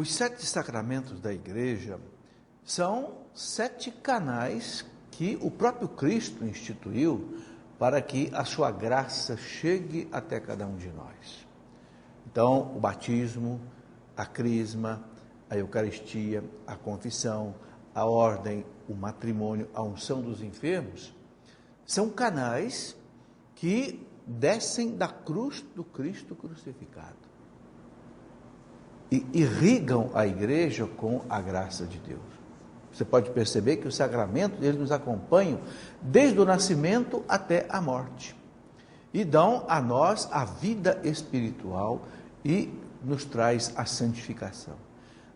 Os 7 sacramentos da igreja são 7 canais que o próprio Cristo instituiu para que a sua graça chegue até cada um de nós. Então, o batismo, a crisma, a Eucaristia, a confissão, a ordem, o matrimônio, a unção dos enfermos, são canais que descem da cruz do Cristo crucificado e irrigam a igreja com a graça de Deus. Você pode perceber que os sacramentos, eles nos acompanham desde o nascimento até a morte e dão a nós a vida espiritual e nos traz a santificação.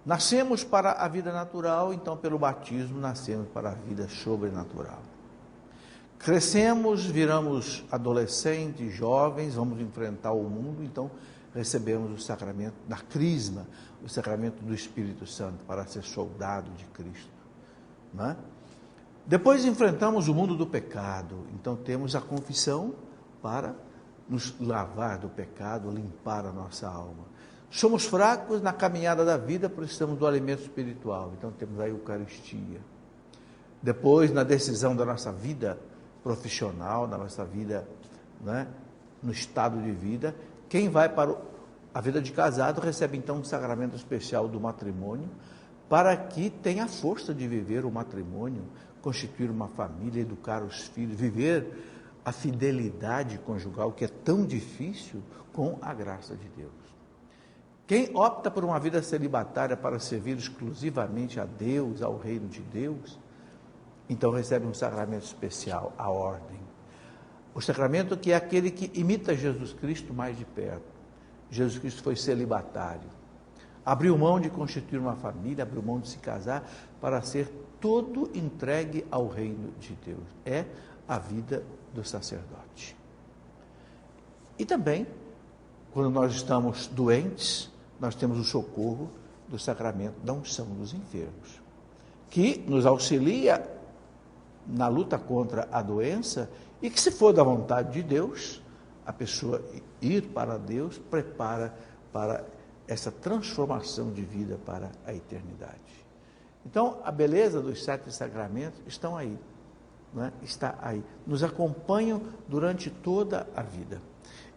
Nascemos para a vida natural, então pelo batismo nascemos para a vida sobrenatural. Crescemos, viramos adolescentes, jovens, vamos enfrentar o mundo, então recebemos o sacramento da crisma, o sacramento do Espírito Santo, para ser soldado de Cristo. Não é? Depois enfrentamos o mundo do pecado, então temos a confissão para nos lavar do pecado, limpar a nossa alma. Somos fracos na caminhada da vida, precisamos do alimento espiritual, então temos a Eucaristia. Depois, na decisão da nossa vida profissional, da nossa vida, né, no estado de vida, quem vai para a vida de casado recebe então um sacramento especial do matrimônio, para que tenha a força de viver o matrimônio, constituir uma família, educar os filhos, viver a fidelidade conjugal, que é tão difícil, com a graça de Deus. Quem opta por uma vida celibatária para servir exclusivamente a Deus, ao reino de Deus, então recebe um sacramento especial, a ordem. O sacramento que é aquele que imita Jesus Cristo mais de perto. Jesus Cristo foi celibatário. Abriu mão de constituir uma família, abriu mão de se casar para ser todo entregue ao reino de Deus. É a vida do sacerdote. E também, quando nós estamos doentes, nós temos o socorro do sacramento da unção dos enfermos, que nos auxilia na luta contra a doença e que, se for da vontade de Deus, a pessoa ir para Deus prepara para essa transformação de vida para a eternidade. Então, a beleza dos 7 sacramentos estão aí, né? Está aí, nos acompanham durante toda a vida.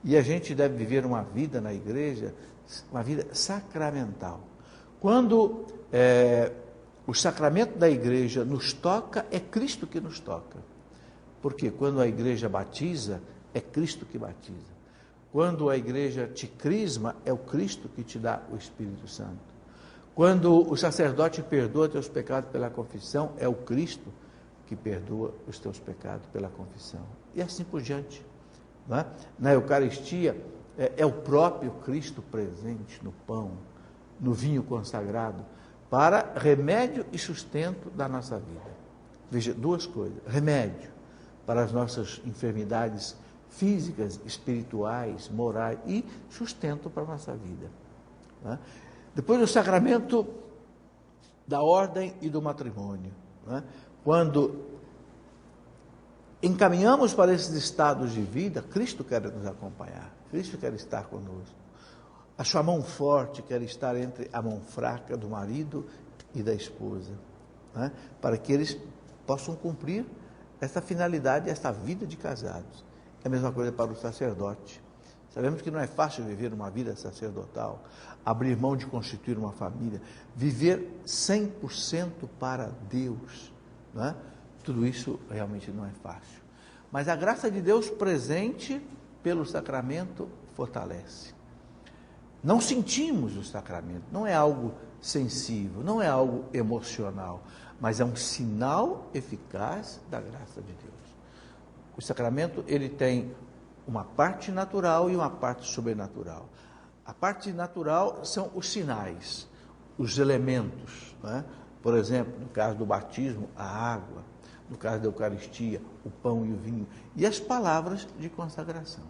E a gente deve viver uma vida na igreja, uma vida sacramental. Quando o sacramento da igreja nos toca, é Cristo que nos toca. Porque quando a igreja batiza, é Cristo que batiza. Quando a igreja te crisma, é o Cristo que te dá o Espírito Santo. Quando o sacerdote perdoa teus pecados pela confissão, é o Cristo que perdoa os teus pecados pela confissão. E assim por diante. Não é? Na Eucaristia, é o próprio Cristo presente no pão, no vinho consagrado, para remédio e sustento da nossa vida. Veja, 2 coisas. Remédio para as nossas enfermidades físicas, espirituais, morais e sustento para a nossa vida. Né? Depois o sacramento da ordem e do matrimônio. Né? Quando encaminhamos para esses estados de vida, Cristo quer nos acompanhar, Cristo quer estar conosco. A sua mão forte quer estar entre a mão fraca do marido e da esposa, né? Para que eles possam cumprir essa finalidade, essa vida de casados. É a mesma coisa para o sacerdote. Sabemos que não é fácil viver uma vida sacerdotal, abrir mão de constituir uma família, viver 100% para Deus, não é? Tudo isso realmente não é fácil. Mas a graça de Deus presente pelo sacramento fortalece. Não sentimos o sacramento, não é algo sensível, não é algo emocional, mas é um sinal eficaz da graça de Deus. O sacramento, ele tem uma parte natural e uma parte sobrenatural. A parte natural são os sinais, os elementos, né? Por exemplo, no caso do batismo, a água, no caso da Eucaristia, o pão e o vinho, e as palavras de consagração.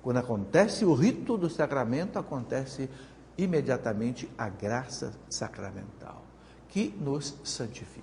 Quando acontece o rito do sacramento, acontece imediatamente a graça sacramental, que nos santifica.